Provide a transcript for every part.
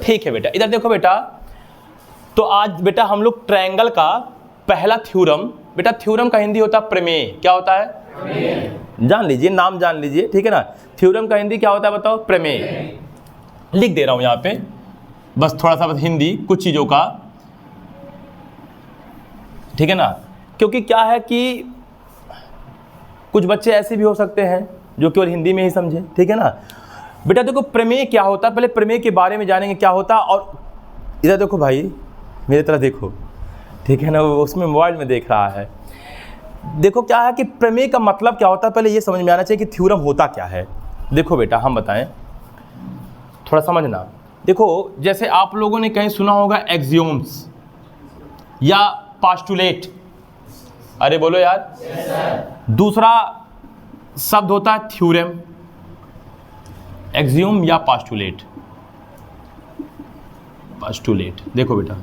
ठीक है बेटा, इधर देखो बेटा, तो आज बेटा हम लोग ट्रायंगल का पहला थ्योरम, बेटा थ्योरम का हिंदी होता है प्रमेय। क्या होता है? प्रमेय। जान लीजिए, नाम जान लीजिए, ठीक है ना। थ्योरम का हिंदी क्या होता है बताओ? प्रमेय। लिख दे रहा हूं यहाँ पे, बस थोड़ा सा बस हिंदी कुछ चीज़ों का, ठीक है ना। क्योंकि क्या है कि कुछ बच्चे ऐसे भी हो सकते हैं जो केवल हिंदी में ही समझे, ठीक है ना। बेटा देखो प्रमेय क्या होता है, पहले प्रमेय के बारे में जानेंगे क्या होता है। और इधर देखो भाई, मेरी तरह देखो, ठीक है ना, वो उसमें मोबाइल में देख रहा है। देखो क्या है कि प्रमेय का मतलब क्या होता है, पहले ये समझ में आना चाहिए कि थ्योरम होता क्या है। देखो बेटा हम बताएं, थोड़ा समझना। देखो जैसे आप लोगों ने कहीं सुना होगा एक्सियोम्स या पास्टुलेट, अरे बोलो यार। yes, दूसरा शब्द होता है थ्योरम, एक्सियोम या पास्टुलेट। पास्टुलेट देखो बेटा,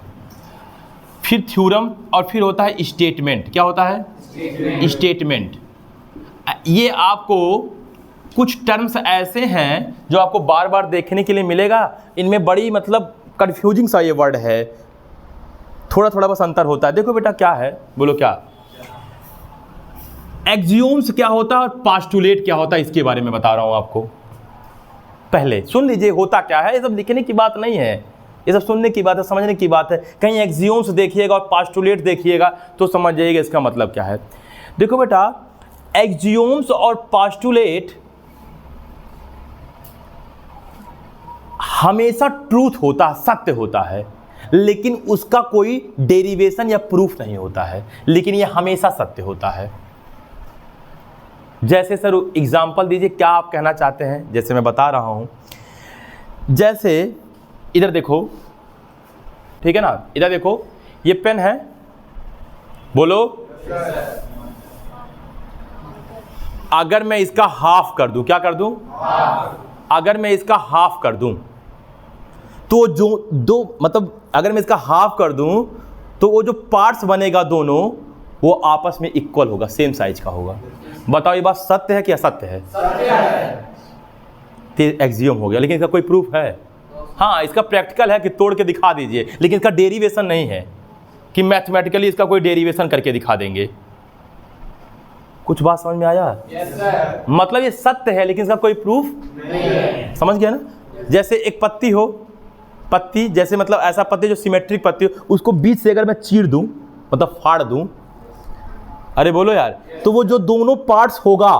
फिर थ्योरम और फिर होता है स्टेटमेंट। क्या होता है? स्टेटमेंट। ये आपको कुछ टर्म्स ऐसे हैं जो आपको बार बार देखने के लिए मिलेगा। इनमें बड़ी मतलब कंफ्यूजिंग सा ये वर्ड है, थोड़ा थोड़ा बस अंतर होता है। देखो बेटा क्या है, बोलो क्या? एक्सियोम्स क्या होता है और पास्टुलेट क्या होता है, इसके बारे में बता रहा हूं आपको। पहले सुन लीजिए होता क्या है। ये सब लिखने की बात नहीं है, ये सब सुनने की बात है, समझने की बात है। कहीं एक्सियोम्स देखिएगा और पास्टुलेट देखिएगा तो समझ जाइएगा इसका मतलब क्या है। देखो बेटा, एक्सियोम्स और पास्टुलेट हमेशा ट्रूथ होता है, सत्य होता है, लेकिन उसका कोई डेरिवेशन या प्रूफ नहीं होता है, लेकिन यह हमेशा सत्य होता है। जैसे सर एग्जाम्पल दीजिए, क्या आप कहना चाहते हैं? जैसे मैं बता रहा हूं, जैसे इधर देखो, ठीक है ना, इधर देखो, ये पेन है, बोलो। अगर मैं इसका हाफ कर दूं, क्या कर दूं? अगर मैं इसका हाफ कर दूं तो जो दो मतलब अगर मैं इसका हाफ कर दूं तो वो जो पार्ट्स बनेगा दोनों वो आपस में इक्वल होगा, सेम साइज का होगा। बताओ ये बात सत्य है कि असत्य है? सत्य है। फिर एक्सियोम हो गया, लेकिन इसका कोई प्रूफ है? हाँ, इसका प्रैक्टिकल है कि तोड़ के दिखा दीजिए, लेकिन इसका डेरिवेशन नहीं है कि मैथमेटिकली इसका कोई डेरिवेशन करके दिखा देंगे। कुछ बात समझ में आया? yes, sir. मतलब ये सत्य है लेकिन इसका कोई प्रूफ नहीं है। समझ गया ना? जैसे एक पत्ती हो, पत्ती जैसे मतलब ऐसा पत्ती जो सिमेट्रिक पत्ती हो, उसको बीच से अगर मैं चीर दूं, मतलब फाड़ दूं, अरे बोलो यार, तो वो जो दोनों पार्ट्स होगा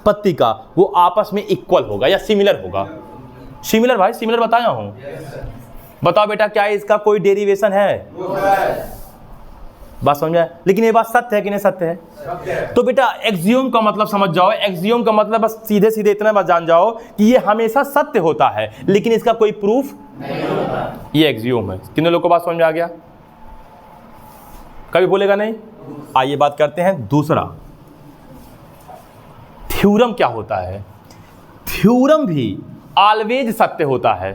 पत्ती का वो आपस में इक्वल होगा या सिमिलर होगा। सिमिलर भाई, सिमिलर बताया हूं। बताओ बेटा क्या इसका कोई डेरिवेशन है? बात समझ में? लेकिन ये बात सत्य है कि नहीं सत्य है? तो बेटा एक्सियोम का मतलब समझ जाओ। एक्सियोम का मतलब बस सीधे सीधे इतना बात जान जाओ कि ये हमेशा सत्य होता है लेकिन इसका कोई प्रूफ नहीं होता। ये एक्सियोम है। कितने लोगों को बात समझ में आ गया? कभी बोलेगा नहीं? आइए बात करते हैं दूसरा, थ्योरम क्या होता है। थ्योरम भी ऑलवेज सत्य होता है।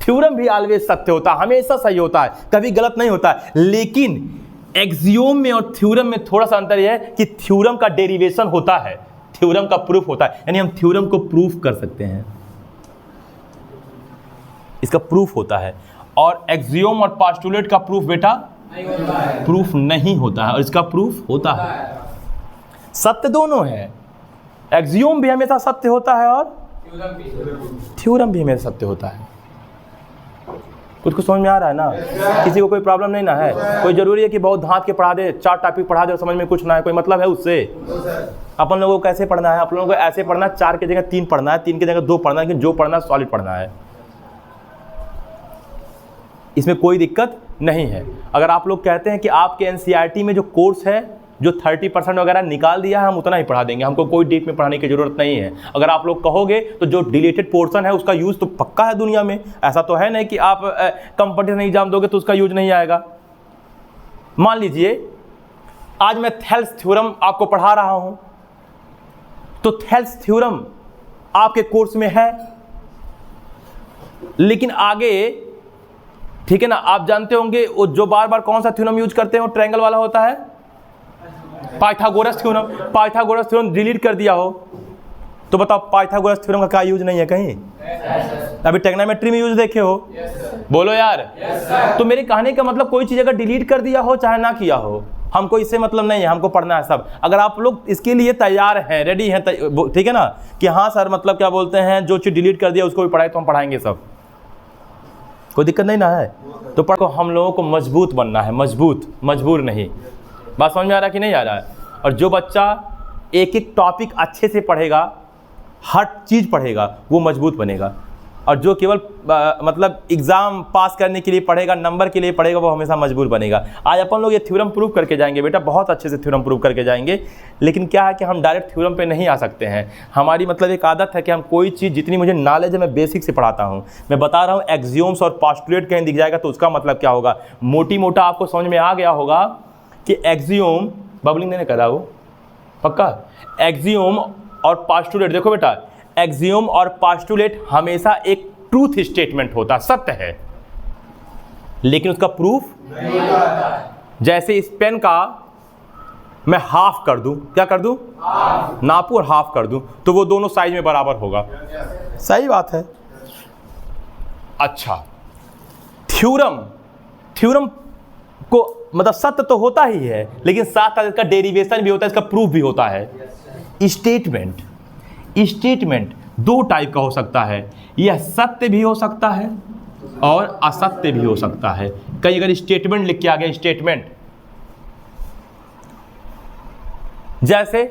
थ्योरम भी ऑलवेज सत्य होता है, हमेशा सही होता है, कभी गलत नहीं होता है। लेकिन एक्सियोम में और थ्योरम में थोड़ा सा अंतर यह है कि थ्योरम का डेरिवेशन होता है, थ्योरम का प्रूफ होता है, यानी हम थ्योरम को प्रूफ कर सकते हैं, इसका प्रूफ होता है। और एक्सियोम और पास्टुलेट का प्रूफ बेटा नहीं होता है, प्रूफ नहीं होता है, और इसका प्रूफ होता है। सत्य दोनों है, एक्सियोम भी हमेशा सत्य होता है और थ्योरम भी हमेशा सत्य होता है। कुछ समझ में आ रहा है ना? किसी को कोई प्रॉब्लम नहीं ना है? कोई जरूरी है कि बहुत धांत के पढ़ा दे, 4 टॉपिक पढ़ा दे और समझ में कुछ ना है? कोई मतलब है उससे? अपन लोगों को कैसे पढ़ना है? आप लोगों को ऐसे पढ़ना है, 4 की जगह 3 पढ़ना है, 3 की जगह 2 पढ़ना है, लेकिन जो पढ़ना है सॉलिड पढ़ना है। इसमें कोई दिक्कत नहीं है। अगर आप लोग कहते हैं कि आपके एनसीईआरटी में जो कोर्स है जो 30% वगैरह निकाल दिया है, हम उतना ही पढ़ा देंगे, हमको कोई डीप में पढ़ाने की जरूरत नहीं है। अगर आप लोग कहोगे तो जो डिलीटेड पोर्शन है उसका यूज़ तो पक्का है दुनिया में। ऐसा तो है नहीं कि आप कंपटीशन एग्जाम दोगे तो उसका यूज नहीं आएगा। मान लीजिए आज मैं थेल्स थ्योरम आपको पढ़ा रहा हूं, तो थेल्स थ्योरम आपके कोर्स में है, लेकिन आगे ठीक है ना, आप जानते होंगे वो जो बार बार कौन सा थ्योरम यूज करते हैं वो ट्रायंगल वाला होता है, Pythagoras theorem. Pythagoras theorem delete कर दिया हो तो बताओ पाइथागोरस थ्योरम का क्या यूज नहीं है कहीं? अभी ट्रिग्नोमेट्री में यूज देखे हो, बोलो यार। तो मेरे कहने का मतलब कोई चीज़ अगर डिलीट कर दिया हो चाहे ना किया हो, हमको इससे मतलब नहीं है, हमको पढ़ना है सब। अगर आप लोग इसके लिए तैयार हैं, रेडी हैं, ठीक है ना, कि हाँ सर मतलब क्या बोलते हैं, जो चीज़ डिलीट कर दिया उसको भी पढ़ाए तो हम पढ़ाएंगे सब, कोई दिक्कत नहीं ना है। तो पढ़ो, हम लोगों को मजबूत बनना है, मजबूत, मजबूर नहीं। बात समझ में आ रहा है कि नहीं आ रहा है? और जो बच्चा एक एक टॉपिक अच्छे से पढ़ेगा, हर चीज़ पढ़ेगा, वो मजबूत बनेगा। और जो केवल मतलब एग्ज़ाम पास करने के लिए पढ़ेगा, नंबर के लिए पढ़ेगा, वो हमेशा मजबूर बनेगा। आज अपन लोग ये थ्योरम प्रूव करके जाएंगे बेटा, बहुत अच्छे से थ्योरम प्रूव करके जाएंगे। लेकिन क्या है कि हम डायरेक्ट थ्योरम पे नहीं आ सकते हैं। हमारी मतलब एक आदत है कि हम कोई चीज़, जितनी मुझे नॉलेज है मैं बेसिक से पढ़ाता हूँ। मैं बता रहा हूँ एक्सियोम्स और पोस्टुलेट कहीं दिख जाएगा तो उसका मतलब क्या होगा, मोटी मोटा आपको समझ में आ गया होगा कि एक्सियोम, बबलिंग नहीं करा वो पक्का, एक्सियोम और पोस्टुलेट, देखो बेटा एक्सियोम और पोस्टुलेट हमेशा एक ट्रूथ स्टेटमेंट होता है, सत्य है, लेकिन उसका प्रूफ नहीं होता है। जैसे इस पेन का मैं हाफ कर दूं, क्या कर दूं, नापू और हाफ कर दूं, तो वो दोनों साइज में बराबर होगा। सही बात है। अच्छा, थ्योरम, थ्योरम को मतलब सत्य तो होता ही है, लेकिन साथ साथ इसका डेरिवेशन भी होता है, इसका प्रूफ भी होता है। स्टेटमेंट, स्टेटमेंट दो टाइप का हो सकता है, यह सत्य भी हो सकता है और असत्य भी हो सकता है। कहीं अगर स्टेटमेंट लिख के आ गया, स्टेटमेंट जैसे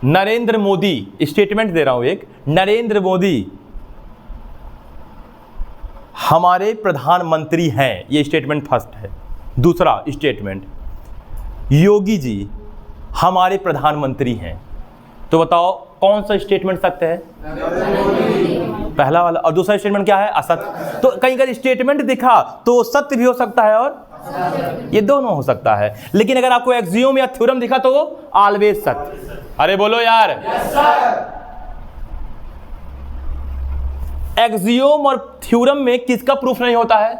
नरेंद्र मोदी, स्टेटमेंट दे रहा हूं एक, नरेंद्र मोदी हमारे प्रधानमंत्री हैं, ये स्टेटमेंट फर्स्ट है। दूसरा स्टेटमेंट, योगी जी हमारे प्रधानमंत्री हैं। तो बताओ कौन सा स्टेटमेंट सत्य है, पहला वाला, और दूसरा स्टेटमेंट क्या है, असत्य। तो कहीं अगर स्टेटमेंट दिखा तो सत्य भी हो सकता है और ये दोनों हो सकता है। लेकिन अगर आपको एक्सियोम या थ्योरम दिखा तो वो ऑलवेज सत्य। अरे बोलो यार। एक्सियोम और थ्योरम में किसका प्रूफ नहीं होता है,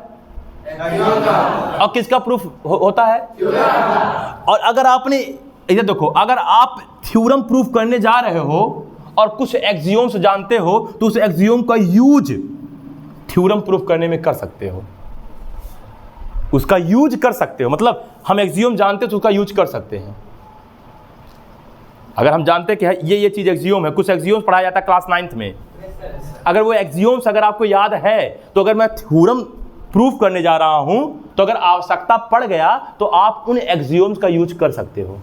और किसका प्रूफ होता है। और अगर आपने इधर देखो, अगर आप थ्योरम प्रूफ करने जा रहे हो और कुछ एक्सियोम्स जानते हो तो उस एक्सियोम का यूज थ्योरम प्रूफ करने में कर सकते हो, उसका यूज कर सकते हो। मतलब हम एक्सियोम जानते तो उसका यूज कर सकते हैं। अगर हम जानते कि ये चीज एक्सियोम है, कुछ एक्सियोम्स पढ़ाया जाता है क्लास 9th में, अगर वो एक्सियोम्स अगर आपको याद है तो अगर मैं थ्योरम प्रूफ करने जा रहा हूं तो अगर आवश्यकता पड़ गया तो आप उन एक्सियोम्स का यूज कर सकते हो।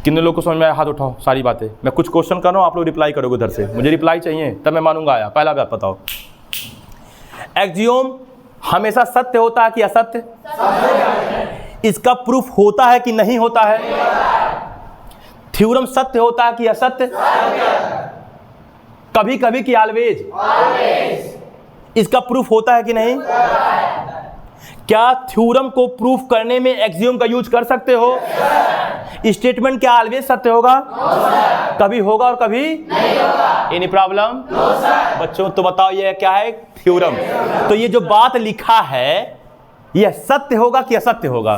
कितने लोग को समझ में आया, हाथ उठाओ। सारी बातें मैं कुछ क्वेश्चन कर रहा हूं, आप लोग रिप्लाई करोगे उधर से, मुझे रिप्लाई चाहिए तब मैं मानूंगा आया। पहला बात बताओ, एक्सियोम हमेशा सत्य होता है कि असत्य, इसका प्रूफ होता है कि नहीं होता है। थ्योरम सत्य होता है कि असत्य, कभी कभी कि ऑलवेज, इसका प्रूफ होता है कि नहीं। क्या थ्योरम को प्रूफ करने में एक्सियोम का यूज कर सकते हो। स्टेटमेंट क्या ऑलवेज सत्य होगा, कभी होगा और कभी नहीं होगा। एनी प्रॉब्लम बच्चों, तो बताओ ये क्या है, थ्योरम। तो ये जो बात लिखा है यह सत्य होगा कि असत्य होगा,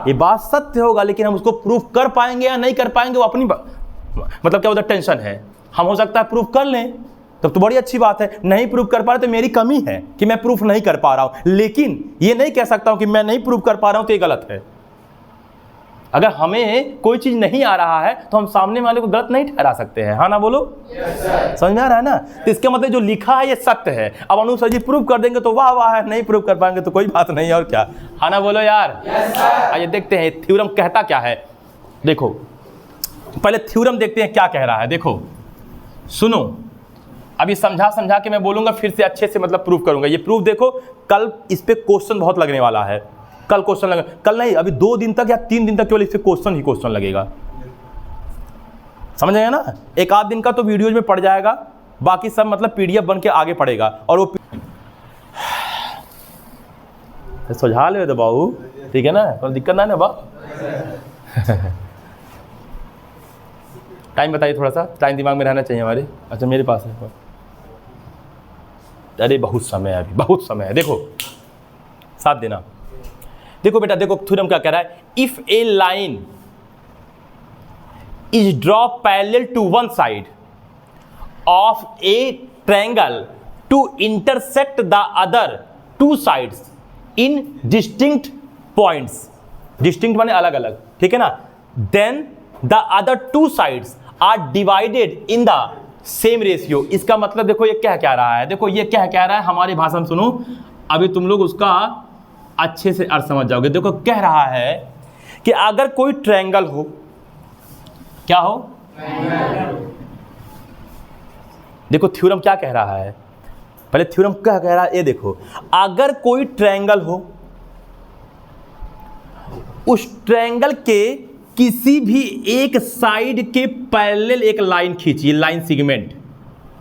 ये बात सत्य होगा, लेकिन हम उसको प्रूफ कर पाएंगे या नहीं कर पाएंगे वो अपनी मतलब क्या उधर टेंशन है। हम हो सकता है प्रूफ कर लें, तब तो बड़ी अच्छी बात है। नहीं प्रूफ कर पा रहे तो मेरी कमी है कि मैं प्रूफ नहीं कर पा रहा हूं, लेकिन ये नहीं कह सकता हूं कि मैं नहीं प्रूफ कर पा रहा हूं तो ये गलत है। अगर हमें कोई चीज नहीं आ रहा है तो हम सामने वाले को गलत नहीं ठहरा सकते हैं, हाँ ना बोलो। समझ में आ रहा है ना। तो इसके मतलब जो लिखा है ये सत्य है। अब अनु सर जी प्रूफ कर देंगे तो वाह वाह है, नहीं प्रूफ कर पाएंगे तो कोई बात नहीं, और क्या, हाँ ना बोलो यार। आइए देखते हैं थ्योरम कहता क्या है। देखो पहले थ्योरम देखते हैं क्या कह रहा है। देखो सुनो, अभी समझा समझा के मैं बोलूंगा, फिर से अच्छे से मतलब प्रूफ करूंगा। ये प्रूफ देखो, कल इस पे क्वेश्चन बहुत लगने वाला है। कल क्वेश्चन लगे, कल नहीं, अभी 2 दिन तक या 3 दिन तक केवल इससे क्वेश्चन ही क्वेश्चन लगेगा। समझ आएगा ना। एक आध दिन का तो वीडियोज में पड़ जाएगा, बाकी सब मतलब पीडीएफ बन के आगे पड़ेगा। और वो सुझा ले तो बाबू, ठीक है ना, कोई दिक्कत ना है ना बा। टाइम बताइए, थोड़ा सा टाइम दिमाग में रहना चाहिए हमारे। अच्छा मेरे पास है, अरे बहुत समय है, अभी बहुत समय है। देखो साथ देना। देखो बेटा, देखो थ्योरम क्या कह रहा है। If a line is draw parallel to one side of a triangle to intersect the other two sides in distinct points, distinct माने अलग अलग, ठीक है ना, then the other two sides are divided in the same ratio. इसका मतलब देखो ये क्या रहा है, देखो ये क्या रहा है हमारी भाषा में सुनो, अभी तुम लोग उसका अच्छे से अर्थ समझ जाओगे। देखो कह रहा है कि अगर कोई ट्रायंगल हो, क्या हो, देखो थ्योरम क्या कह रहा है, पहले थ्योरम क्या कह रहा है ये देखो, अगर कोई ट्रायंगल हो, उस ट्रायंगल के किसी भी एक साइड के पैरेलल एक लाइन खींचिए, लाइन सेगमेंट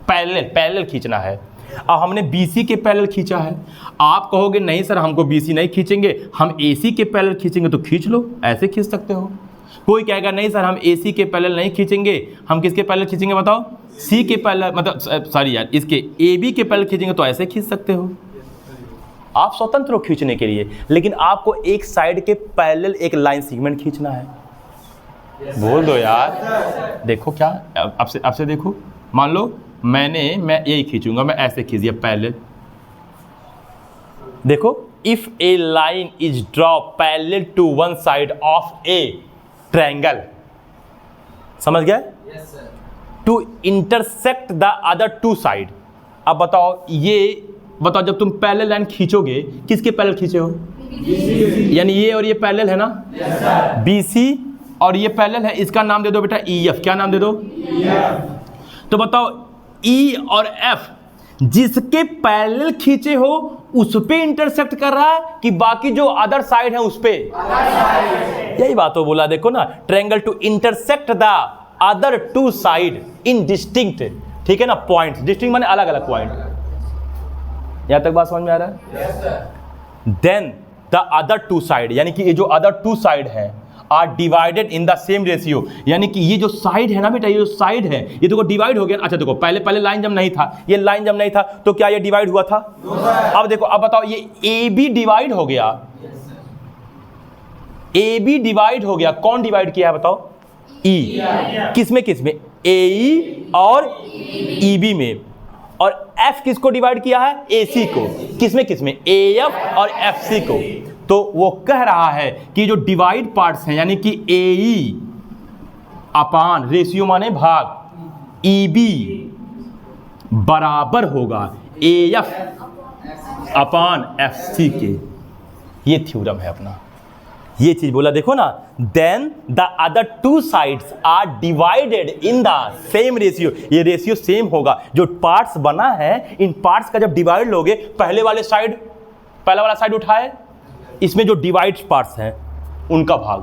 पैरेलल खींचना है। अब हमने BC के पैरेलल खींचा है, आप कहोगे नहीं सर हमको BC नहीं खींचेंगे, हम AC के पैरेलल खींचेंगे, तो खींच लो, ऐसे खींच सकते हो। कोई कहेगा नहीं सर हम AC के पैरेलल नहीं खींचेंगे, हम किसके पैरेलल खींचेंगे बताओ, C के पैरेलल, मतलब सॉरी यार, इसके AB के पैरेलल खींचेंगे, तो ऐसे खींच सकते हो। आप स्वतंत्र हो खींचने के लिए, लेकिन आपको एक साइड के पैरेलल एक लाइन सेगमेंट खींचना है। बोल दो यार, देखो क्या, अब से देखो, मान लो मैं यही खींचूंगा, मैं ऐसे खींच दिया पैरेलल। देखो, if a line is draw parallel to one side of a triangle, समझ गया, to intersect the other two side. अब बताओ, ये बताओ जब तुम पैरेलल लाइन खींचोगे, किसके पैरेलल खींचे हो, यानी ये और ये पैरेलल है ना, BC और ये पैरेलल है, इसका नाम दे दो बेटा EF। क्या नाम दे दो, तो बताओ E और F जिसके पैरेलल खींचे हो उस पे इंटरसेक्ट कर रहा है कि बाकी जो अदर साइड है उस पे, यही बात तो बोला, देखो ना, triangle to intersect the other two side in distinct, ठीक है ना, पॉइंट्स, डिस्टिंक्ट माने अलग अलग पॉइंट। यहां तक बात समझ में आ रहा है। Then the other two side, यानी कि ये जो अदर टू साइड है are divided in the same ratio, यानी कि ये जो साइड है ना बेटा, ये जो साइड है ये देखो डिवाइड हो गया। अच्छा देखो, पहले लाइन जब नहीं था, ये लाइन जब नहीं था तो क्या ये डिवाइड हुआ था, अब देखो, अब बताओ ये AB डिवाइड हो गया, AB डिवाइड हो गया, कौन डिवाइड किया है बताओ, E, किसमें AE और EB में, और F किसको डिवाइड किया है, AC को, किसमें AF और FC को। तो वो कह रहा है कि जो डिवाइड पार्ट्स हैं, यानी कि AE अपान रेशियो माने भाग, EB बराबर होगा AF अपान FC के। ये थ्योरम है अपना, ये चीज बोला, देखो ना, then the other two sides are divided in the same ratio, ये रेशियो सेम होगा, जो पार्ट्स बना है इन पार्ट्स का जब डिवाइड लोगे, पहला वाला साइड उठाए, इसमें जो डिवाइड पार्ट्स हैं उनका भाग,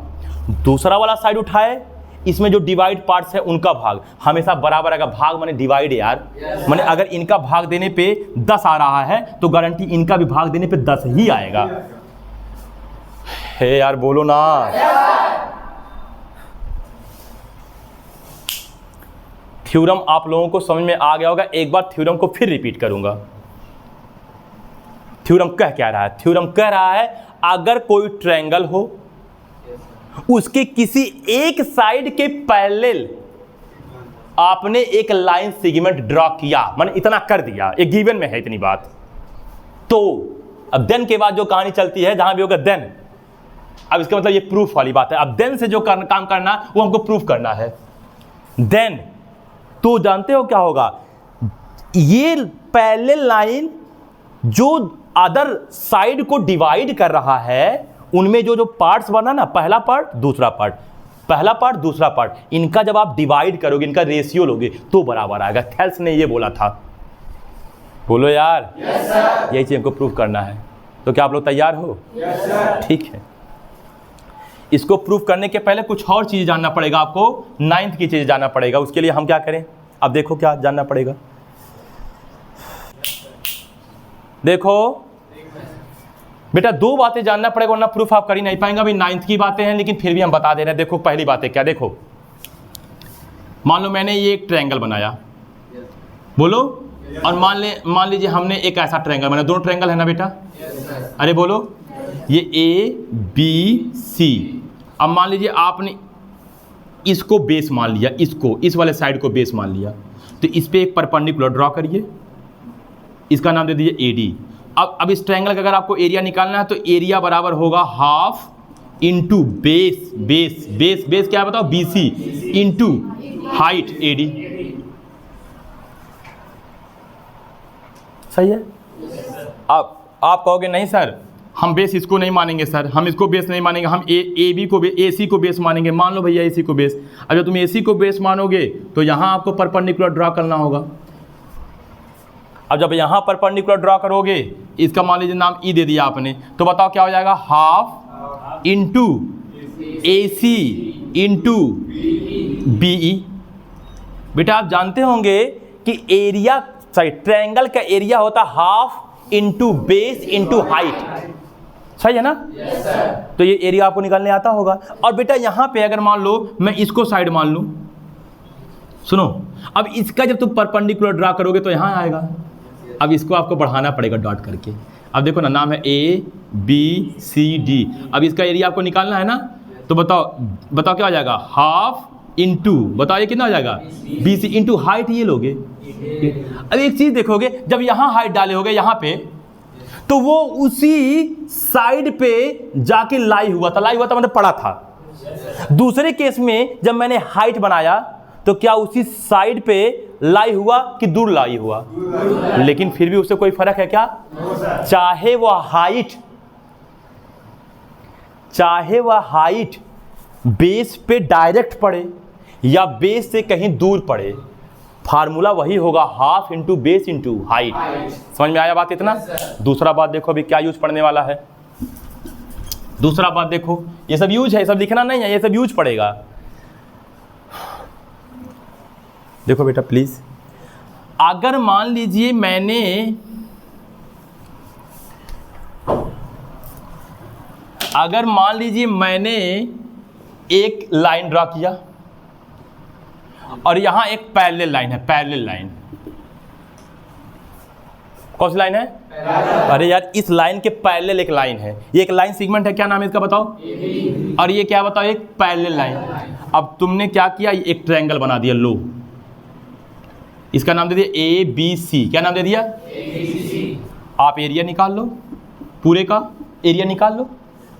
दूसरा वाला साइड उठाए, इसमें जो डिवाइड पार्ट्स हैं उनका भाग, हमेशा बराबर आएगा। भाग माने डिवाइड यार, माने अगर इनका भाग देने पे 10 आ रहा है तो गारंटी इनका भी भाग देने पे 10 ही आएगा। हे यार बोलो ना, थ्योरम आप लोगों को समझ में आ गया होगा। एक बार थ्योरम को फिर रिपीट करूंगा। थ्योरम क्या रहा है, थ्योरम कह रहा है अगर कोई ट्रायंगल हो, उसके किसी एक साइड के पैरेलल आपने एक लाइन सेगमेंट ड्रॉ किया, माने इतना कर दिया, एक गिवन में है इतनी बात, तो अब देन के बाद जो कहानी चलती है, जहां भी होगा देन, अब इसका मतलब ये प्रूफ वाली बात है। अब देन से जो काम करना वो हमको प्रूफ करना है। देन तो जानते हो क्या होगा, ये पैरेलल लाइन जो अदर साइड को डिवाइड कर रहा है, उनमें जो पार्ट्स बना ना, पहला पार्ट दूसरा पार्ट, पहला पार्ट दूसरा पार्ट, इनका जब आप डिवाइड करोगे, इनका रेशियो लोगे तो बराबर आएगा। थेल्स ने ये बोला था, बोलो यार, यही चीज हमको प्रूफ करना है। तो क्या आप लोग तैयार हो? ठीक है। इसको प्रूफ करने के पहले कुछ और चीज जानना पड़ेगा आपको, 9th की चीज जानना पड़ेगा। उसके लिए हम क्या करें, अब देखो क्या जानना पड़ेगा। देखो बेटा, 2 बातें जानना पड़ेगा, वरना प्रूफ आप कर ही नहीं पाएंगे। अभी 9th की बातें हैं, लेकिन फिर भी हम बता दे रहे हैं। देखो पहली बात है क्या, देखो मान लो मैंने ये एक ट्रायंगल बनाया, बोलो, और मान लीजिए हमने एक ऐसा ट्रायंगल बनाया, दोनों ट्रायंगल है ना बेटा, अरे बोलो, ये ABC। अब मान लीजिए आपने इसको बेस मान लिया, इसको, इस वाले साइड को बेस मान लिया, तो इस पे एक परपेंडिकुलर ड्रॉ करिए। इसका नाम दे दीजिए AD। अब इस ट्रायंगल का अगर आपको एरिया निकालना है तो एरिया बराबर होगा half into base, base base base क्या है बताओ, BC इंटू हाइट AD। सही है। अब आप कहोगे नहीं सर हम बेस इसको नहीं मानेंगे सर, हम इसको बेस नहीं मानेंगे, हम AB को AC को बेस मानेंगे। मान लो भैया AC को बेस। अब जब तुम AC को बेस मानोगे तो यहाँ आपको परपेंडिकुलर ड्रा करना होगा। अब जब यहाँ परपेंडिकुलर ड्रा करोगे, इसका मान लीजिए नाम E दे दिया आपने, तो बताओ क्या हो जाएगा, half into AC into BE। बेटा आप जानते होंगे कि एरिया सॉरी ट्रायंगल का एरिया होता half into base into height. सही है ना? yes, तो ये एरिया आपको निकालने आता होगा। और बेटा यहाँ पे अगर मान लो मैं इसको साइड मान लूँ, सुनो, अब इसका जब तुम परपेंडिकुलर ड्रा करोगे तो यहाँ आएगा। अब इसको आपको बढ़ाना पड़ेगा डॉट करके। अब देखो ना, नाम है ABCD। अब इसका एरिया आपको निकालना है ना, तो बताओ क्या हो जाएगा, हाफ इंटू बताओ ये कितना हो जाएगा, BC इंटू हाइट ये लोगे। अब एक चीज़ देखोगे, जब यहाँ हाइट डाले होगे यहाँ पे, तो वो उसी साइड पे जाके लाई हुआ था मतलब पड़ा था। दूसरे केस में जब मैंने हाइट बनाया तो क्या उसी साइड पे लाई हुआ कि दूर लाई हुआ? लेकिन फिर भी उससे कोई फर्क है क्या? चाहे वह हाइट बेस पे डायरेक्ट पड़े या बेस से कहीं दूर पड़े, फार्मूला वही होगा, half into base into height. समझ में आया बात इतना? दूसरा बात देखो अभी क्या यूज पड़ने वाला है। दूसरा बात देखो, ये सब यूज है, ये सब लिखना नहीं है, ये सब यूज पड़ेगा। देखो बेटा प्लीज, अगर मान लीजिए मैंने एक लाइन ड्रा किया और यहां एक पैरेलल लाइन है, पैरेलल लाइन। कौन सी लाइन है? अरे यार इस लाइन के पैरेलल एक लाइन है, ये एक लाइन सेगमेंट है, क्या नाम है इसका बताओ? और ये क्या बताओ, एक पैरेलल लाइन। अब तुमने क्या किया, एक ट्रायंगल बना दिया, लो इसका नाम दे दिया ABC। क्या नाम दे दिया? ABC। आप एरिया निकाल लो, पूरे का एरिया निकाल लो।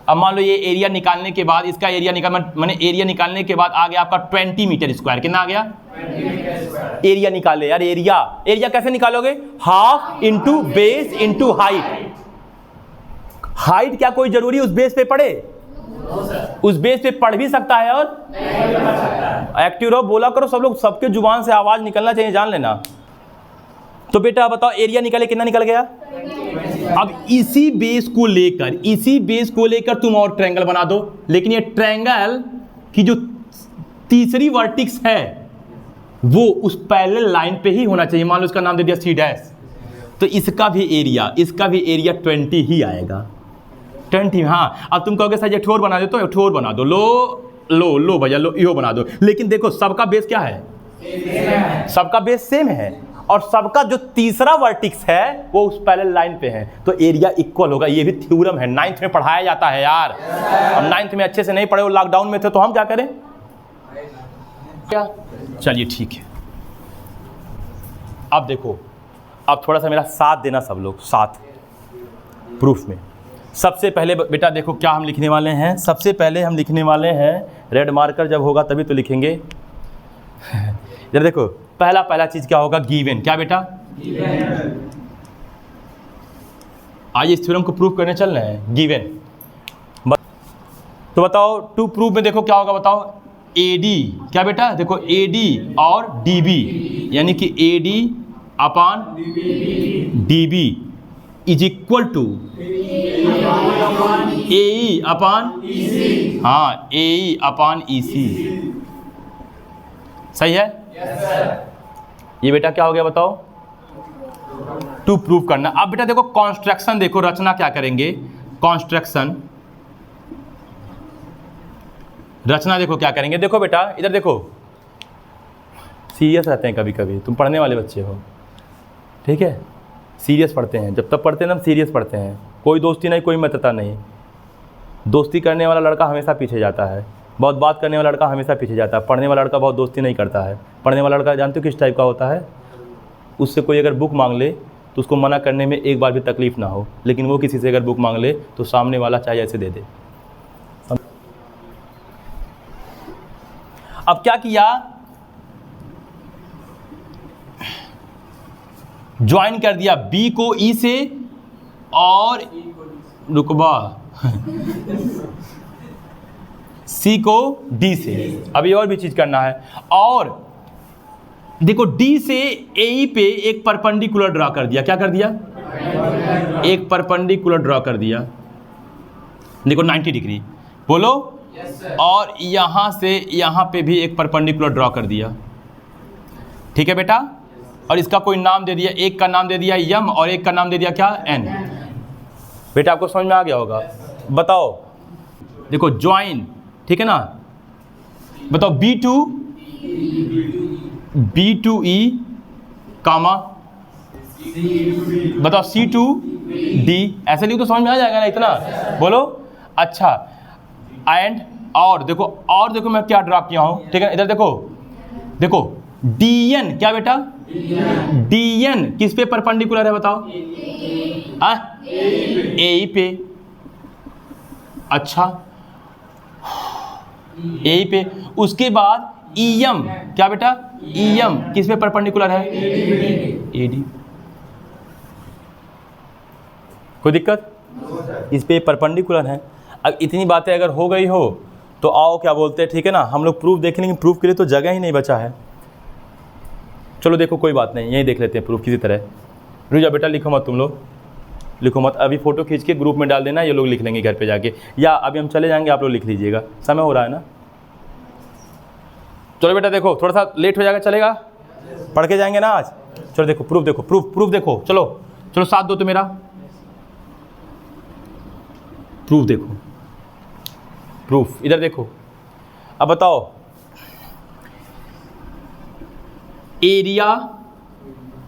अब मान लो ये एरिया निकालने के बाद, इसका एरिया मैंने एरिया निकालने के बाद आ गया आपका 20 मीटर स्क्वायर। कितना आ गया? 20 मीटर स्क्वायर। एरिया निकाले यार, एरिया कैसे निकालोगे? Half into base into height. Height क्या कोई जरूरी उस बेस पे पड़े? उस बेस पे पढ़ भी सकता है और एक्टिव रहो, बोला करो सब लोग, सबके जुबान से आवाज निकलना चाहिए, जान लेना। तो बेटा बताओ एरिया निकाले, कितना निकल गया? अब इसी बेस को लेकर तुम और ट्रायंगल बना दो, लेकिन ये ट्रायंगल की जो तीसरी वर्टिक्स है वो उस पैरेलल लाइन पे ही होना चाहिए। मान लो इसका नाम दे दिया C', तो इसका भी एरिया 20 ही आएगा। 20। हाँ, अब तुम कहोगे सर ये ठोर बना दे, तो ठोर बना दो, लो भैया लो, यो बना दो। लेकिन देखो सबका बेस क्या है? सबका बेस सेम है और सबका जो तीसरा वर्टिक्स है वो उस पैरेलल लाइन पे है, तो एरिया इक्वल होगा। ये भी थ्योरम है, 9th में पढ़ाया जाता है यार। और 9th में अच्छे से नहीं पढ़े, वो लॉकडाउन में थे, तो हम क्या करें? क्या? चलिए ठीक है। अब देखो, अब थोड़ा सा मेरा साथ देना सब लोग, साथ प्रूफ में। सबसे पहले बेटा देखो क्या हम लिखने वाले हैं। सबसे पहले हम लिखने वाले हैं, रेड मार्कर जब होगा तभी तो लिखेंगे। जरा देखो, पहला चीज क्या होगा? गिवन। क्या बेटा? गिवन। आइए इस थ्योरम को प्रूव करने चल रहे हैं। गिवन तो बताओ, टू प्रूव में देखो क्या होगा, बताओ AD। क्या बेटा? देखो AD और DB, यानी कि AD upon DB is equal to AE upon EC। हाँ, AE अपान EC। सही है? yes, ये बेटा क्या हो गया बताओ? टू प्रूव करना। अब बेटा देखो कॉन्स्ट्रक्शन, देखो रचना क्या करेंगे, कॉन्स्ट्रक्शन रचना देखो क्या करेंगे। देखो बेटा इधर देखो, सीरियस रहते हैं कभी कभी, तुम पढ़ने वाले बच्चे हो, ठीक है? सीरियस पढ़ते हैं, जब तक पढ़ते हैं ना सीरियस पढ़ते हैं, कोई दोस्ती नहीं, कोई मित्रता नहीं। दोस्ती करने वाला लड़का हमेशा पीछे जाता है, बहुत बात करने वाला लड़का हमेशा पीछे जाता है। पढ़ने वाला लड़का बहुत दोस्ती नहीं करता है। पढ़ने वाला लड़का जानते हो किस टाइप का होता है? उससे कोई अगर बुक मांग ले तो उसको मना करने में एक बार भी तकलीफ ना हो, लेकिन वो किसी से अगर बुक मांग ले तो सामने वाला चाहे ऐसे दे दे। अब क्या किया, ज्वाइन कर दिया बी को ई से और रुकबा सी को डी से। अभी और भी चीज करना है, और देखो डी से ए पे एक परपेंडिकुलर ड्रा कर दिया। क्या कर दिया? एक परपेंडिकुलर ड्रा कर दिया, देखो 90 डिग्री, बोलो। और यहां से यहां पे भी एक परपेंडिकुलर ड्रा कर दिया, ठीक है बेटा। और इसका कोई नाम दे दिया, एक का नाम दे दिया यम और एक का नाम दे दिया क्या? एन। बेटा आपको समझ में आ गया होगा? बताओ, देखो ज्वाइन, ठीक है ना, बताओ बी टू ई कामा, बताओ सी टू डी, ऐसे लिख तो समझ में आ जाएगा ना इतना, बोलो। अच्छा, एंड और देखो मैं क्या ड्रा किया हूं, ठीक है। इधर देखो, देखो डी एन, क्या बेटा? डी एन किस पे परपेंडिकुलर है बताओ? ए पे। अच्छा, ए पे। उसके बाद ईएम, क्या बेटा? ईएम किस पे परपेंडिकुलर है? एडी। कोई दिक्कत? इस पे परपेंडिकुलर है। अब इतनी बातें अगर हो गई हो तो आओ, क्या बोलते हैं, ठीक है ना, हम लोग प्रूफ देख लेंगे। प्रूफ के लिए तो जगह ही नहीं बचा है। चलो देखो, कोई बात नहीं, यही देख लेते हैं प्रूफ किसी तरह। रुजा बेटा, लिखो मत, तुम लोग लिखो मत, अभी फ़ोटो खींच के ग्रुप में डाल देना, ये लोग लिख लेंगे घर पे जाके, या अभी हम चले जाएंगे, आप लोग लिख लीजिएगा, समय हो रहा है ना। चलो बेटा देखो, थोड़ा सा लेट हो जाएगा, चलेगा? पढ़ के जाएंगे ना आज। चलो देखो प्रूफ, देखो प्रूफ देखो, चलो साथ दो तो मेरा। प्रूफ देखो, प्रूफ इधर देखो। अब बताओ, एरिया,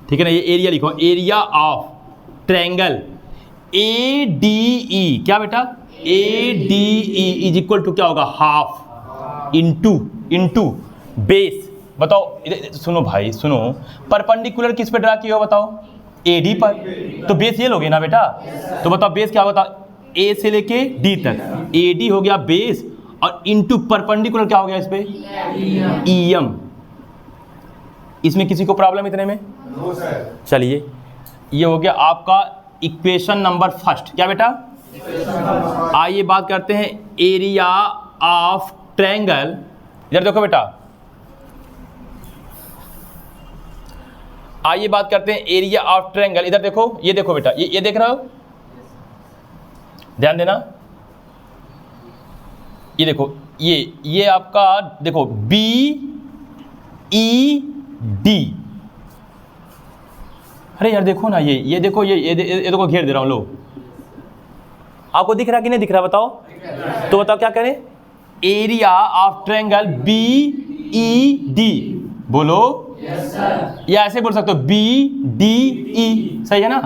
ठीक है ना, ये एरिया लिखो, area of triangle A D E, क्या बेटा? A D E is equal to क्या होगा? Half into base. बताओ, सुनो भाई सुनो, परपेंडिकुलर किस पे ड्रा किया हो बताओ? एडी पर, तो बेस ये लोगे ना बेटा। तो बताओ बेस क्या होता? ए से लेके डी तक, एडी हो गया बेस, और इंटू परपेंडिकुलर क्या हो गया इस पे? ईएम। इसमें किसी को प्रॉब्लम इतने में? No sir. चलिए, ये हो गया आपका इक्वेशन नंबर फर्स्ट, क्या बेटा? आइए बात करते हैं एरिया ऑफ ट्रायंगल। इधर देखो बेटा, आइए बात करते हैं एरिया ऑफ ट्रायंगल। इधर देखो, ये देखो बेटा, ये देख रहे हो, ध्यान देना। ये देखो, ये आपका देखो बी ई डी। अरे यार देखो ना, ये देखो, ये देखो, घेर दे रहा हूं, लो। आपको दिख रहा कि नहीं दिख रहा बताओ? तो बताओ क्या करें? Area of triangle B E D, बोलो। Yes sir. या ऐसे बोल सकते हो, बी डी ई, सही है ना?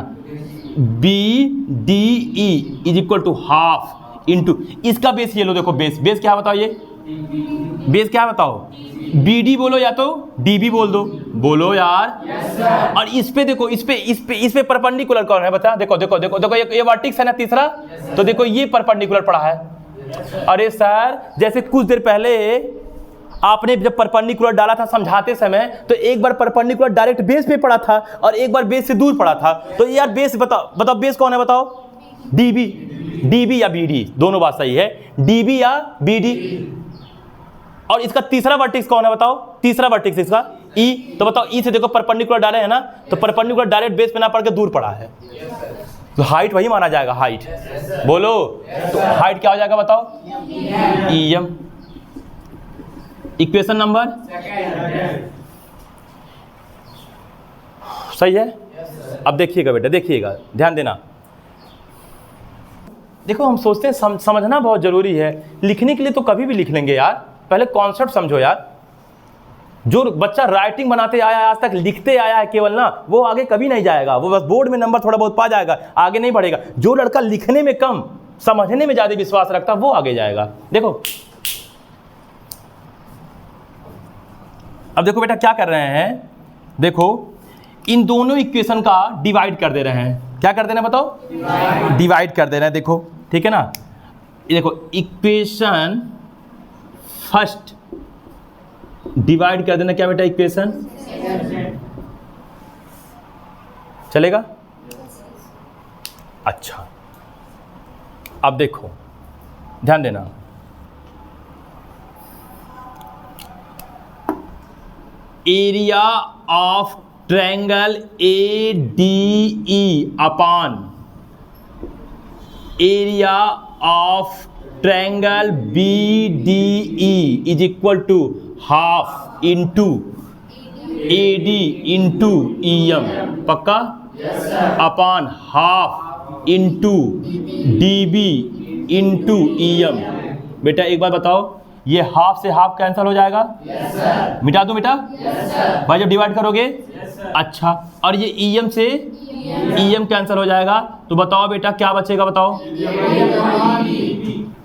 B D E is equal to half into, इसका बेस ये लो, देखो बेस क्या बताओ? ये बेस क्या बताओ? बी डी बोलो या तो डी बी बोल दो, बोलो यार। yes, sir। और इस पे देखो, इस पे परपेंडिकुलर कौन है बता? देखो ये वर्टिक्स है ना तीसरा। yes, तो देखो ये परपेंडिकुलर पड़ा है। yes, अरे सर, जैसे कुछ देर पहले आपने जब परपेंडिकुलर डाला था समझाते समय, तो एक बार परपेंडिकुलर डायरेक्ट बेस पे पड़ा था और एक बार बेस से दूर पड़ा था। तो यार बेस बताओ बेस कौन है बताओ? डीबी या बीडी, दोनों बात सही है, डीबी या बीडी। और इसका तीसरा वर्टेक्स कौन है बताओ? तीसरा वर्टेक्स इसका ई। तो बताओ ई से देखो परपेंडिकुलर डाले है ना, तो परपेंडिकुलर डायरेक्ट बेस पे ना पड़ के दूर पड़ा है, तो हाइट वही माना जाएगा, हाइट। बोलो, तो हाइट क्या हो जाएगा बताओ? ईएम। इक्वेशन नंबर सही है। अब देखिएगा बेटा, देखिएगा, ध्यान देना। देखो हम सोचते हैं समझना बहुत जरूरी है, लिखने के लिए तो कभी भी लिख लेंगे यार, पहले कॉन्सेप्ट समझो यार। जो बच्चा राइटिंग बनाते आया है आज तक, लिखते आया है केवल ना, वो आगे कभी नहीं जाएगा, वो बस बोर्ड में नंबर थोड़ा बहुत पा जाएगा, आगे नहीं बढ़ेगा। जो लड़का लिखने में कम, समझने में ज्यादा विश्वास रखता, वो आगे जाएगा। देखो अब देखो बेटा क्या कर रहे हैं, देखो इन दोनों इक्वेशन का डिवाइड कर दे रहे हैं। क्या कर देना बताओ? डिवाइड कर दे रहे हैं। देखो ठीक है ना, ये देखो इक्वेशन फर्स्ट डिवाइड कर देना क्या बेटा? इक्वेशन चलेगा? अच्छा अब देखो ध्यान देना, area of triangle ADE upon area of triangle BDE is equal to half into AD into EM, पक्का? Upon half into DB into EM। बेटा एक बार बताओ, ये हाफ से हाफ कैंसिल हो जाएगा? मिटा दूं बेटा? भाई जब डिवाइड करोगे? अच्छा, और ये EM से EM कैंसिल हो जाएगा, तो बताओ बेटा क्या बचेगा? बताओ।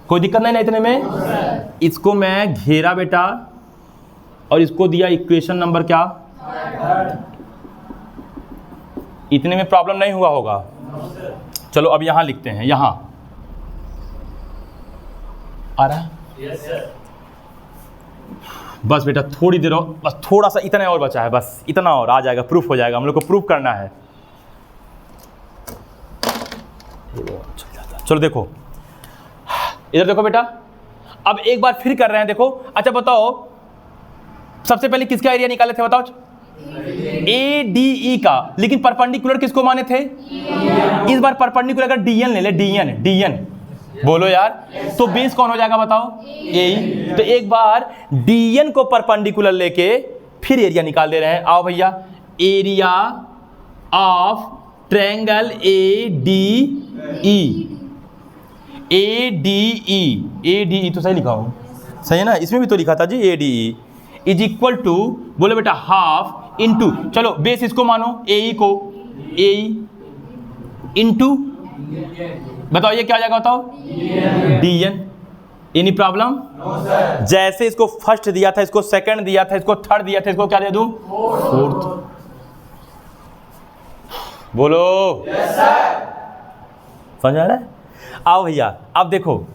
कोई दिक्कत नहीं ना इतने में? इसको मैं घेरा बेटा और इसको दिया इक्वेशन नंबर क्या? इतने में प्रॉब्लम नहीं हुआ होगा? चलो अब यहां लिखते हैं, यहां आ रहा? बस बेटा थोड़ी देर और, बस थोड़ा सा इतना और बचा है, बस इतना और आ जाएगा, प्रूफ हो जाएगा। हम लोग को प्रूफ करना है। चलो देखो इधर देखो बेटा, अब एक बार फिर कर रहे हैं। देखो अच्छा बताओ, सबसे पहले किसका एरिया निकाले थे बताओ? ADE का, लेकिन परपेंडिकुलर किसको माने थे? इस बार परपेंडिकुलर अगर DN ले ले, DN बोलो यार, तो बेस कौन हो जाएगा बताओ? AE। तो एक बार DN को परपेंडिकुलर लेके फिर एरिया निकाल दे रहे हैं। आओ भैया, एरिया ऑफ ट्रायंगल ADE तो सही लिखा हूं, सही है ना? इसमें भी तो लिखा था जी ADE इज इक्वल टू, बोलो बेटा हाफ इंटू, चलो बेस इसको मानो AE को, AE इंटू, बताओ ये क्या हो जाएगा बताओ? DN। Any problem? no, जैसे इसको फर्स्ट दिया था, इसको सेकंड दिया था, इसको थर्ड दिया था, इसको क्या दे दूं? फोर्थ। बोलो yes, समझ आ रहा है? आओ भैया अब देखो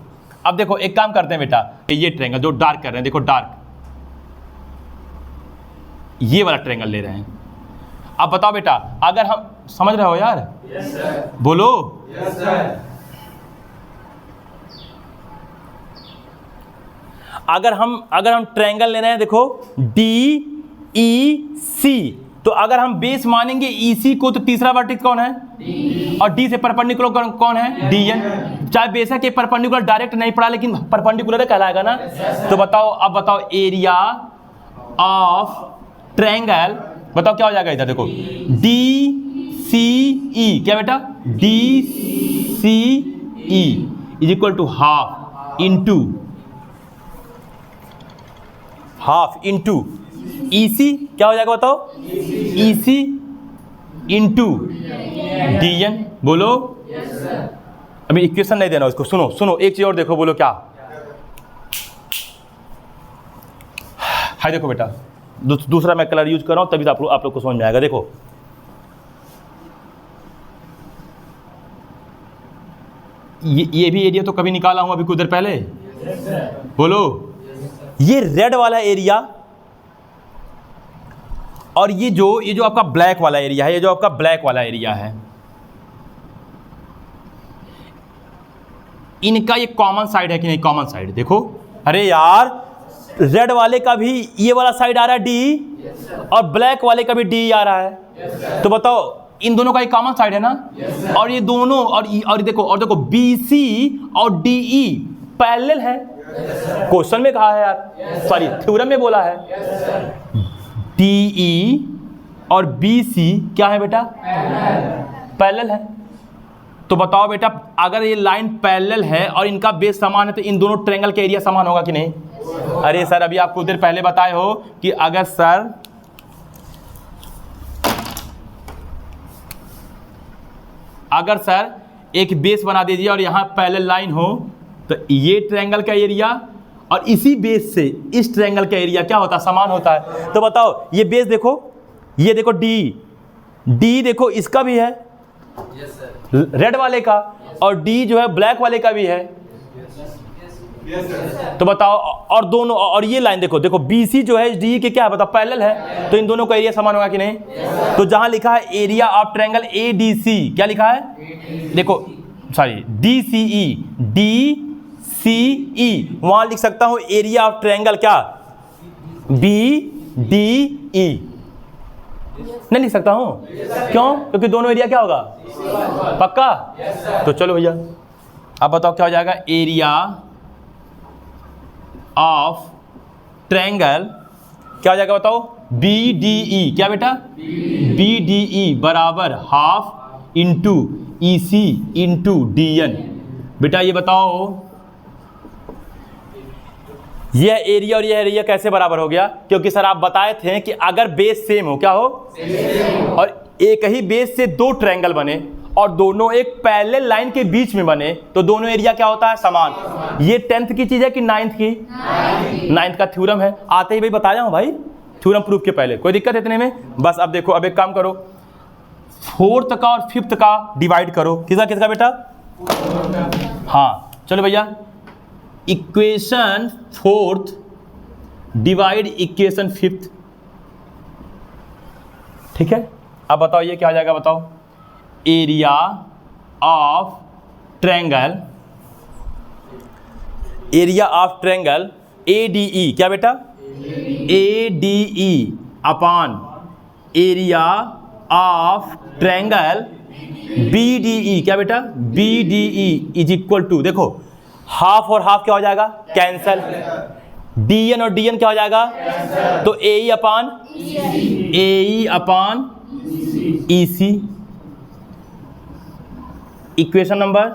एक काम करते हैं बेटा, ये ट्रायंगल जो डार्क कर रहे हैं, देखो डार्क, ये वाला ट्रायंगल ले रहे हैं। अब बताओ बेटा, अगर हम, समझ रहे हो यार? yes, बोलो yes, अगर हम ट्रायंगल ले रहे हैं, देखो DEC, तो अगर हम बेस मानेंगे EC को, तो तीसरा वर्टेक्स कौन है? D। और D से परपेंडिकुलर कौन है? DN। चाहे बेशक ये परपेंडिकुलर डायरेक्ट नहीं पड़ा, लेकिन परपेंडिकुलर कहलाएगा ना? तो बताओ, अब बताओ एरिया ऑफ ट्रायंगल, बताओ क्या हो जाएगा इधर? देखो DCE, क्या बेटा? DCE is equal to half into EC, क्या हो जाएगा बताओ? EC into DN। बोलो अभी इक्वेशन नहीं देना इसको, सुनो एक चीज और देखो, बोलो क्या? हाय देखो बेटा, दूसरा मैं कलर यूज कर रहा हूं, तभी आप लोग को समझ में आएगा। देखो ये भी एरिया तो कभी निकाला हूं अभी कुछ देर पहले। बोलो ये रेड वाला एरिया और ये जो आपका ब्लैक वाला एरिया है, ये जो आपका ब्लैक वाला एरिया है, इनका ये कॉमन साइड है कि नहीं? कॉमन साइड देखो, अरे यार रेड वाले का भी ये वाला साइड आ रहा है D, और ब्लैक वाले का भी D आ रहा है। तो बताओ इन दोनों का एक कॉमन साइड है ना? और ये दोनों और देखो BC और DE पैरेलल है। क्वेश्चन में कहा है यार, सॉरी थ्योरम में बोला है। DE और BC क्या है बेटा? पैरेलल है। तो बताओ बेटा, अगर ये लाइन पैरेलल है और इनका बेस समान है, तो इन दोनों ट्रायंगल का एरिया समान होगा कि नहीं? अरे सर अभी आप कुछ देर पहले बताए हो कि अगर सर एक बेस बना दीजिए और यहाँ पैरेलल लाइन हो, तो ये ट्रायंगल का एरिया और इसी बेस से इस ट्रायंगल का एरिया क्या होता है? समान होता है। तो बताओ ये बेस देखो, ये देखो D, डी देखो इसका भी है, रेड वाले का, और डी जो है ब्लैक वाले का भी है। तो बताओ, और दोनों, और ये लाइन देखो, देखो BC जो है डी के क्या है बताओ, पैरेलल है, तो इन दोनों का एरिया समान होगा कि नहीं? तो जहां लिखा है एरिया ऑफ ट्रायंगल ADC, क्या लिखा है? देखो सॉरी DCE, DCE वहां लिख सकता हूं एरिया ऑफ ट्रायंगल क्या, BDE। नहीं लिख सकता हूं? क्यों? क्योंकि दोनों एरिया क्या होगा, पक्का? तो चलो भैया अब बताओ क्या हो जाएगा, एरिया ऑफ ट्रायंगल क्या हो जाएगा बताओ, BDE। क्या बेटा? BDE बराबर half into EC into DN। बेटा ये बताओ यह एरिया और यह एरिया कैसे बराबर हो गया? क्योंकि सर आप बताए थे कि अगर बेस सेम हो, क्या हो, और एक ही बेस से दो ट्रायंगल बने और दोनों एक पैरेलल लाइन के बीच में बने तो दोनों एरिया क्या होता है, समान। ये 10th की चीज है कि 9th की? 9th का थ्योरम है, आते ही भाई बताया हूं भाई, थ्योरम प्रूफ के पहले। कोई दिक्कत है इतने में? बस अब देखो, अब एक काम करो, 4th का और 5th का डिवाइड करो। किसका किसका बेटा? हाँ चलो भैया, equation 4th divide equation 5th। ठीक है, अब बताओ ये क्या आ जाएगा बताओ, area of triangle, area of triangle ADE। क्या बेटा? ADE upon area of triangle BDE। क्या बेटा? BDE इज इक्वल टू, देखो हाफ और हाफ क्या हो जाएगा, कैंसल। DN और DN क्या हो जाएगा, तो AE upon EC। Equation number,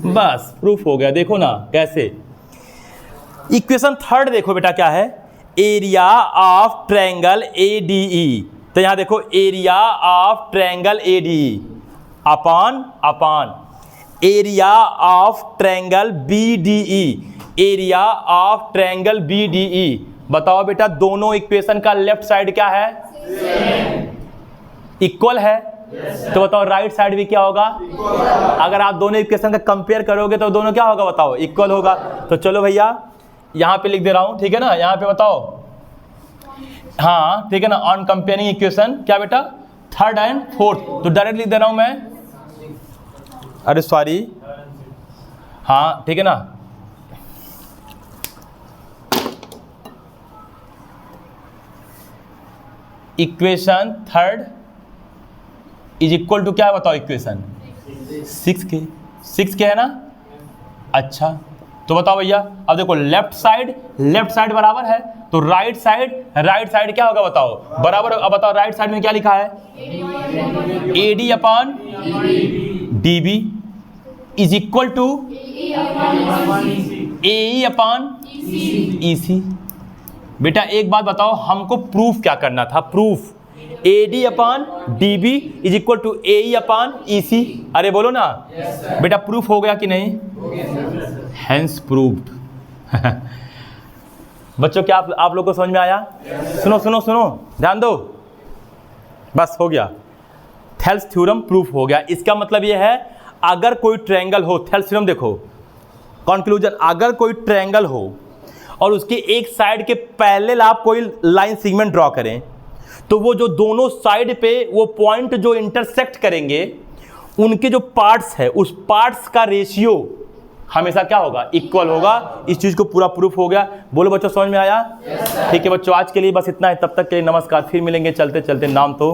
बस प्रूफ हो गया। देखो ना कैसे। इक्वेशन 3rd देखो बेटा क्या है, एरिया ऑफ ट्रायंगल ADE। तो यहां देखो area of triangle ADE upon area of triangle BDE, area of triangle BDE। बताओ बेटा दोनों इक्वेशन का लेफ्ट साइड क्या है, इक्वल है। तो बताओ राइट साइड भी क्या होगा, अगर आप दोनों इक्वेशन का कंपेयर करोगे तो दोनों क्या होगा बताओ, इक्वल होगा। तो चलो भैया यहां पे लिख दे रहा हूं, ठीक है ना, यहां पे बताओ, हाँ ठीक है ना, ऑन कंपेयरिंग इक्वेशन क्या बेटा, 3rd एंड 4th। तो डायरेक्ट लिख दे रहा हूं मैं, अरे सॉरी, हाँ ठीक है ना, equation 3rd is equal to क्या है बताओ, इक्वेशन 6 के है ना। अच्छा तो बताओ भैया, अब देखो लेफ्ट साइड बराबर है, तो राइट साइड क्या होगा बताओ, बराबर। अब बताओ राइट साइड में क्या लिखा है, AD upon DB is equal to AE upon EC। बेटा एक बात बताओ, हमको प्रूफ क्या करना था, proof AD upon DB is equal to AE upon EC। अरे बोलो ना बेटा, प्रूफ हो गया कि नहीं, हैंस प्रूव्ड। बच्चों क्या आप लोग को समझ में आया? सुनो ध्यान दो, बस हो गया, थेल्स थ्योरम प्रूफ हो गया। इसका मतलब यह है अगर कोई ट्रायंगल हो, थेल्स थ्योरम देखो, कंक्लूजन, अगर कोई ट्रायंगल हो और उसके एक साइड के पैरेलल आप कोई लाइन सेगमेंट ड्रॉ करें, तो वो जो दोनों साइड पे वो पॉइंट जो इंटरसेक्ट करेंगे उनके जो पार्ट्स है उस पार्ट्स का रेशियो हमेशा क्या होगा, इक्वल होगा। इस चीज को पूरा प्रूफ हो गया। बोलो बच्चों समझ में आया? ठीक है बच्चों, आज के लिए बस इतना है, तब तक के लिए नमस्कार, फिर मिलेंगे चलते चलते। नाम तो